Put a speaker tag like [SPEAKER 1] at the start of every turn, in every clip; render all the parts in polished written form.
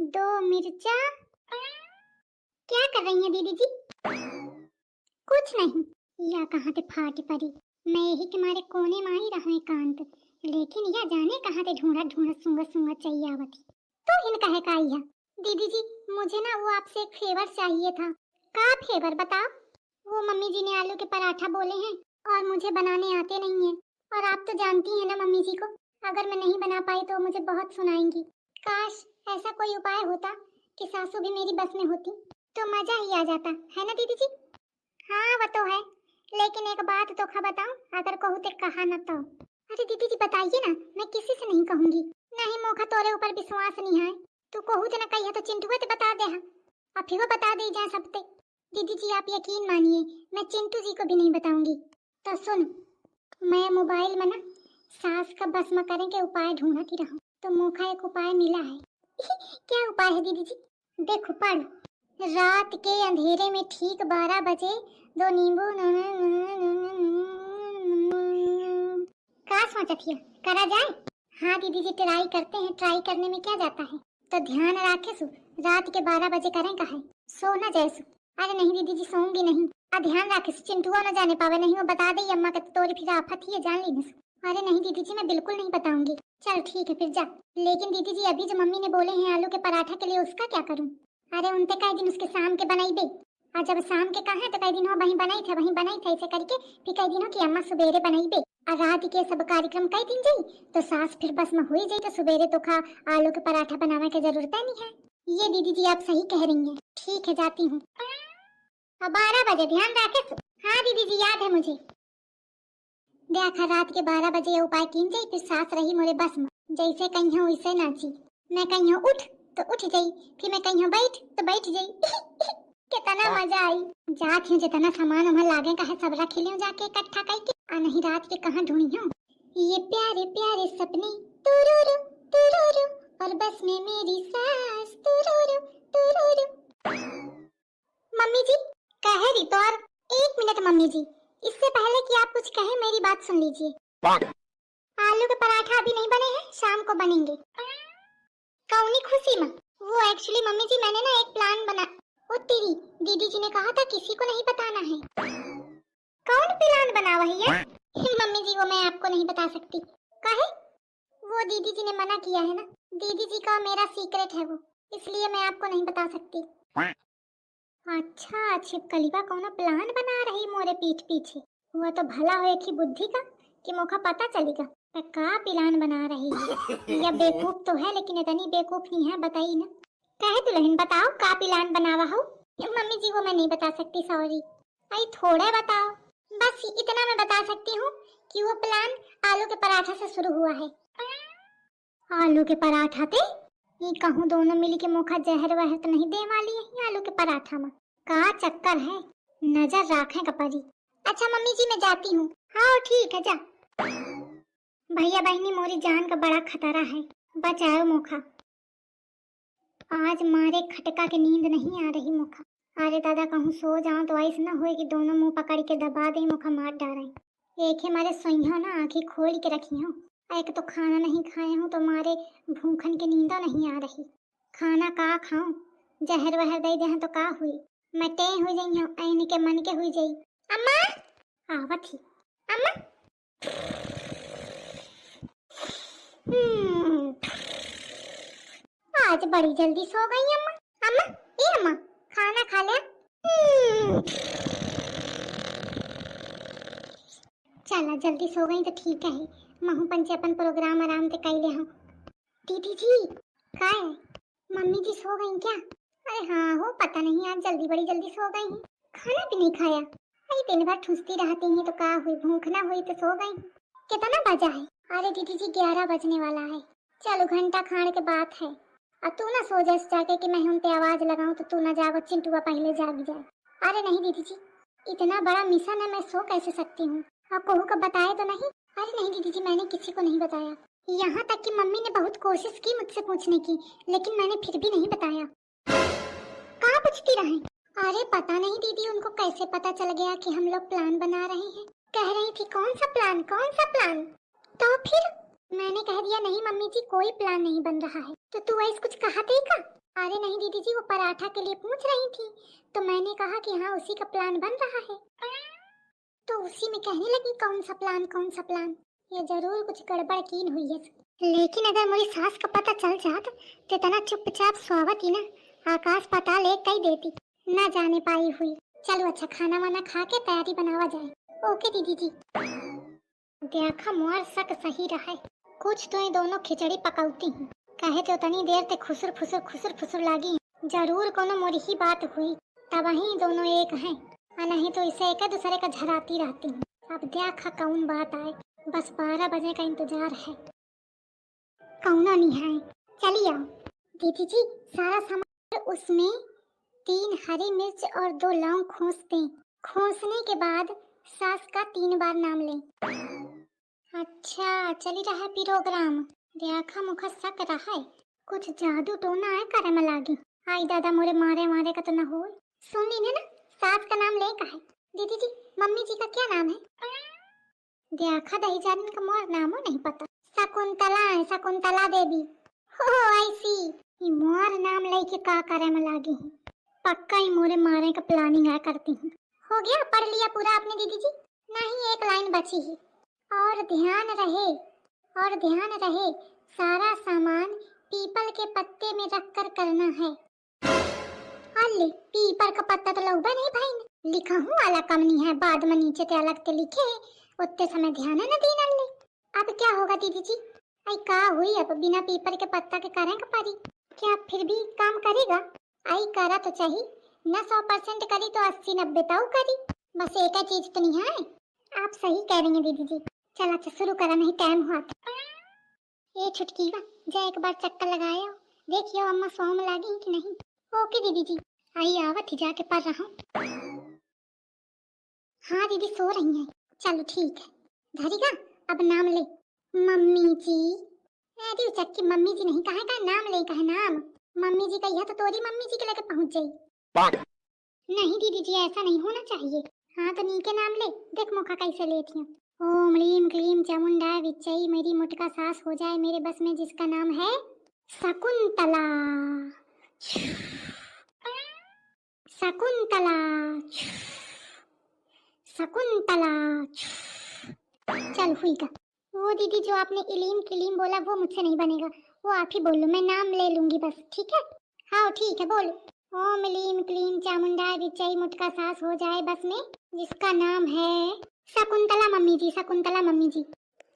[SPEAKER 1] दो मिर्चा। क्या कर रही हैं दीदी जी? कुछ नहीं, या कहाँ ते फाटी पड़ी। मैं यही के मारे कोने में ही रहा एकांत, लेकिन यह जाने कहाँ ते ढूंढा ढूंढा सूंघा सूंघा चाहिए आवती। तो इन कहे का आई है दीदी जी, मुझे ना वो आपसे एक फेवर चाहिए था। का फेवर बताओ? वो मम्मी जी ने आलू के पराठा बोले हैं और मुझे बनाने आते नहीं है, और आप तो जानती हैं ना मम्मी जी को, अगर मैं नहीं बना पाई तो मुझे बहुत सुनाएंगी। काश ऐसा कोई उपाय होता कि सासू भी मेरी बस में होती तो मजा ही आ जाता, है ना दीदी जी? हाँ वो तो है, लेकिन एक बात तो खा बताऊं, अगर कहूँ तो कहा न तो। अरे दीदी जी बताइए ना, मैं किसी से नहीं कहूंगी। नहीं मोखा तोरे ऊपर विश्वास नहीं है, तू कहू तो ना कहिए तो चिंटू ते बता दे, और फिर वो बता दे जाए सबते। दीदी जी आप यकीन मानिए, मैं चिंटू जी को भी नहीं बताऊंगी। तो सुन, मैं मोबाइल में ना सास का भस्म करने के उपाय ढूंढती रहूं, तो मोखा एक उपाय मिला है। क्या उपाय है दीदी जी? देखो पढ़। रात के अंधेरे में ठीक 12 बजे दो नींबू का सोचती है करा जाए? हाँ दीदी जी ट्राई करते हैं, ट्राई करने में क्या जाता है। तो ध्यान रखे सु, रात के 12 बजे करें का है, सोना जैसु। अरे नहीं दीदी जी सोऊंगी नहीं, ध्यान रखे चिंटुआ न जाने पावे, नहीं वो बता दे अम्मा के तोरी फिर आफत ही है, जान ली। अरे नहीं दीदी जी मैं बिल्कुल नहीं बताऊंगी। चल ठीक है फिर जा। लेकिन दीदी जी अभी जो मम्मी ने बोले हैं आलू के पराठा के लिए, उसका क्या करूं? अरे उनते कई दिन उसके शाम के बनाई बे, और जब शाम के कहा तो कई दिन हो वहीं बनाई थे ऐसे करके, फिर कई दिनों की अम्मा सवेरे बनाई बे, और रात के सब कार्यक्रम कई दिन जाई तो सास फिर बस में हुई जाई, तो सवेरे तो खा आलू के पराठा बनाने की जरूरत नहीं है। ये दीदी जी आप सही कह रही हैं, ठीक है जाती हूँ। 12 बजे ध्यान रखे। हाँ दीदी जी याद है मुझे। देखा रात के 12 बजे ये उपाय किन जाई, फिर सास रही मोरे बस में, जैसे कहीं हो वैसे नाची। मैं कहीं हो उठ तो उठ जाई, फिर मैं कहीं हो बैठ तो बैठ जाई। कितना मजा आई। जात हूँ जितना सामान वहाँ लागे का है सब रख लियो जाके इकट्ठा करके, आ नहीं रात के कहाँ ढूंढी हूँ ये प्यारे प्यारे सपने तुरुरु तुरुरु, और बस में मेरी सास तुरुरु तुरुरु। मम्मी जी कहे रही तो, और 1 मिनट मम्मी जी, इससे पहले कि आप कुछ कहें मेरी बात सुन लीजिए। आलू के पराठा अभी नहीं बने हैं, शाम को बनेंगे। कौनी खुशी में? वो एक्चुअली मम्मी जी मैंने ना एक प्लान बना, वो तेरी दीदी जी ने कहा था किसी को नहीं बताना है। कौन प्लान बना वही है? मम्मी जी वो मैं आपको नहीं बता सकती। कहे? वो दीदी जी ने मना किया है ना, दीदी जी का मेरा सीक्रेट है वो, इसलिए मैं आपको नहीं बता सकती। अच्छा छिपकलीवा कौन प्लान बना रही मोरे पीठ पीछे, हुआ तो भला हो एक ही बुद्धि का कि मौका पता चलेगा का प्लान बना रही है। या बेवकूफ तो है लेकिन इतनी बेवकूफ नहीं है, बताइए ना। कहे दुल्हन बताओ का प्लान बनावा हो? मम्मी जी वो मैं नहीं बता सकती, सॉरी। आई थोड़ा बताओ, बस इतना मैं बता सकती हूँ कि वो प्लान आलू के पराठा से शुरू हुआ है। आलू के पराठा थे? ये कहूँ दोनों मिल के मुखा जहर वहर तो नहीं दे वाली है आलू के पराठा में? का चक्कर है, नजर रखें कपरी। अच्छा मम्मी जी मैं जाती हूँ। हाँ ठीक है जा। भैया बहनी मोरी जान का बड़ा खतरा है, बचाओ मुखा। आज मारे खटका के नींद नहीं आ रही मुखा। अरे दादा कहूँ सो जाऊं तो ऐसा ना होए कि दोनों मुंह पकड़ के दबा दे मुखा मार डाले। एक ही मारे सोइया ना आंखें खोल के रखी हूँ, एक तो खाना नहीं खाए हूँ तो मारे भूखन के नींदा नहीं आ रही। खाना का खाऊं, जहर वहर दे दे तो का हुई, मैं टे हो जाई हूँ ऐन के मन के हुई जाई। अम्मा आवत ही अम्मा। आज बड़ी जल्दी सो गई अम्मा। अम्मा ये अम्मा खाना खा लिया? चला जल्दी सो गई तो ठीक है, महू पंचे अपन प्रोग्राम आराम से कर ले हूं। दीदी जी का है? मम्मी जी सो गई क्या? अरे हाँ हो पता नहीं आज जल्दी बड़ी जल्दी सो गई हैं, खाना भी नहीं खाया। अरे दिन भर ठुसती रहती हैं तो का हुई, भूख ना हुई तो सो गई। कितना बजा है? अरे दीदी जी 11 बजने वाला है। चलो घंटा खाने के बात है, अब तू ना सो जा जाके कि मैं उन पे आवाज लगाऊं तो तू ना जागो, चिंटुआ पहले जाग जाए। अरे नहीं दीदी जी इतना बड़ा मिशन है, मैं सो कैसे सकती हूँ, आप कहू का बताए तो नहीं? अरे नहीं दीदी जी मैंने किसी को नहीं बताया, यहाँ तक कि मम्मी ने बहुत कोशिश की मुझसे पूछने की, लेकिन मैंने फिर भी नहीं बताया। कहाँ पूछती रहे? अरे पता नहीं दीदी उनको कैसे पता चल गया कि हम लोग प्लान बना रहे हैं। कह रही थी कौन सा प्लान कौन सा प्लान, तो फिर मैंने कह दिया नहीं मम्मी जी कोई प्लान नहीं बन रहा है। तो तू ऐसे कुछ कहा थे का? नहीं दीदी जी, वो पराठा के लिए पूछ रही थी तो मैंने कहा कि हाँ उसी का प्लान बन रहा है, तो उसी में कहने लगी कौन सा प्लान कौन सा प्लान। ये जरूर कुछ गड़बड़ कीन हुई है। लेकिन अगर मेरी सास का पता चल जाता तो इतना चुपचाप स्वागत ही ना आकाश पाताल एक कही देती, ना जाने पाई हुई। चलो अच्छा खाना वाना खा के तैयारी बनावा जाए। ओके दीदी जी। देखा मोर शक सही रहा है, कुछ तो ये दोनों खिचड़ी पकाउती हैं। कहे तो उतनी देर ते खुसुर फुसुर लागी, जरूर कोनो मोरी ही बात हुई, तब ही दोनों एक हैं, और नहीं तो इसे एक दूसरे का झराती रहती हैं। अब देखा कौन बात आए, बस 12 बजे का इंतजार है, कौना नहीं है। चलिए आओ दीदी जी, सारा सामान उसमें 3 हरी मिर्च और 2 लौंग खोस दें। खोसने के बाद सास का 3 बार नाम लें। अच्छा चली रहा है प्रोग्राम। देखा मुखा शक रहा है, कुछ जादू टोना है करे में लागी। आई दादा मोरे मारे का तो न हो। सुन ली ना, सास का नाम ले का है। दीदी जी मम्मी जी का क्या नाम है? देखा दही जान का मोर नामो नहीं पता। शकुंतला है, शकुंतला देवी। हो आई सी, ये मोर नाम लेके का करे में लागी है। पक्का ही मोरे मारे का प्लानिंग है करती हूँ। हो गया, पढ़ लिया पूरा आपने दीदी जी? नहीं, एक लाइन बची है। और ध्यान रहे सारा सामान पीपल के पत्ते में रखकर करना है। अल्ले पीपल का पत्ता तो लौबा नहीं भाई, लिखा हूँ वाला कम नहीं है, बाद में नीचे ते अलग ते लिखे है, उतने समय ध्यान न देना ले। अब क्या होगा दीदी जी? आई का हुई, अब बिना पीपल के पत्ता के करें का पारी? क्या फिर भी काम करेगा? आई करा तो चाहिए न, 100% करी तो 80-90 ताऊ करी, बस एक चीज तो नहीं है। आप सही कह रही हैं दीदी जी। चल अच्छा शुरू करा, नहीं टाइम हुआ था। ये छुटकी बा जा एक बार चक्कर लगाया, देखियो अम्मा सौ में लागी कि नहीं। ओके दीदी जी, आई आवत ही जाके पढ़ रहा हूँ। हाँ दीदी सो रही हैं। चलो ठीक है, धरिका अब नाम ले। मम्मी जी। अरे चक्की मम्मी जी नहीं, कहे का नाम ले, कहे नाम मम्मी जी कहिया तो तोरी मम्मी जी के लगे पहुंच जाई। नहीं दीदी जी ऐसा नहीं होना चाहिए। हाँ तो नी के नाम ले, देख मौका कैसे लेती हूँ। ओम लीम क्लीम चामुंडा विच्चई, मेरी मुटका सास हो जाए मेरे बस में, जिसका नाम है शकुंतला। शकुंतला शकुंतला। चल हुई का। वो दीदी जो आपने इलीम किलीम बोला वो मुझसे नहीं बनेगा, वो आप ही बोलो, मैं नाम ले लूंगी बस, ठीक है? हाँ ठीक है बोलो। ओम लीम क्लीम चामुंडा विच्चई, मुटका सास हो जाए बस में, जिसका नाम है शकुंतला मम्मी जी। शकुंतला मम्मी जी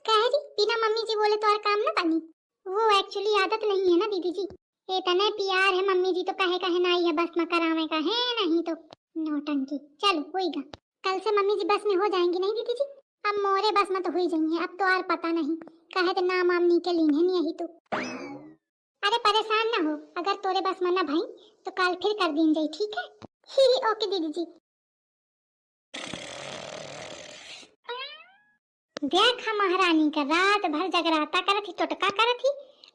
[SPEAKER 1] कह रही बिना मम्मी जी बोले तो और काम ना बनी। वो एक्चुअली आदत नहीं है ना दीदी जी, इतने प्यार है मम्मी जी तो कहे ना ही है बस में करावे का है, नहीं तो नौटंकी। चलो होईगा, कल से मम्मी जी बस में हो जाएंगी नहीं दीदी जी? अब मोरे बस में तो हुई जाएंगे, अब तो और पता नहीं कहे तो नाम आमनी के लीन है नहीं तो। अरे परेशान ना हो, अगर तोरे बस में ना भाई तो कल फिर कर दीन जाई, ठीक है? ही ओके दीदी जी। देखा महारानी का रात भर जगराता करत ही, टोटका करत ही,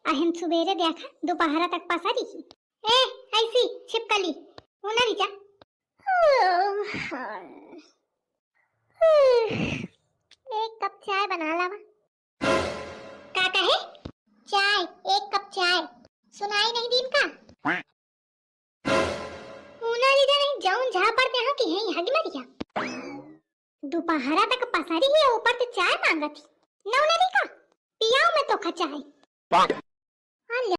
[SPEAKER 1] अहम सुबेरे देखा दोपहर तक पसारी ही। ए ऐसी छिपकली उना जा। एक कप चाय बना लावा। का कहे? चाय, 1 कप चाय। सुनाई नहीं दिन का? उना लीजा नहीं जाऊं जहाँ पड़ते हैं कि है हग मरिया। दोपहरा तक पसारी ही ऊपर से चाय मांगती। नौना का पियाओ मैं तो खा चाय।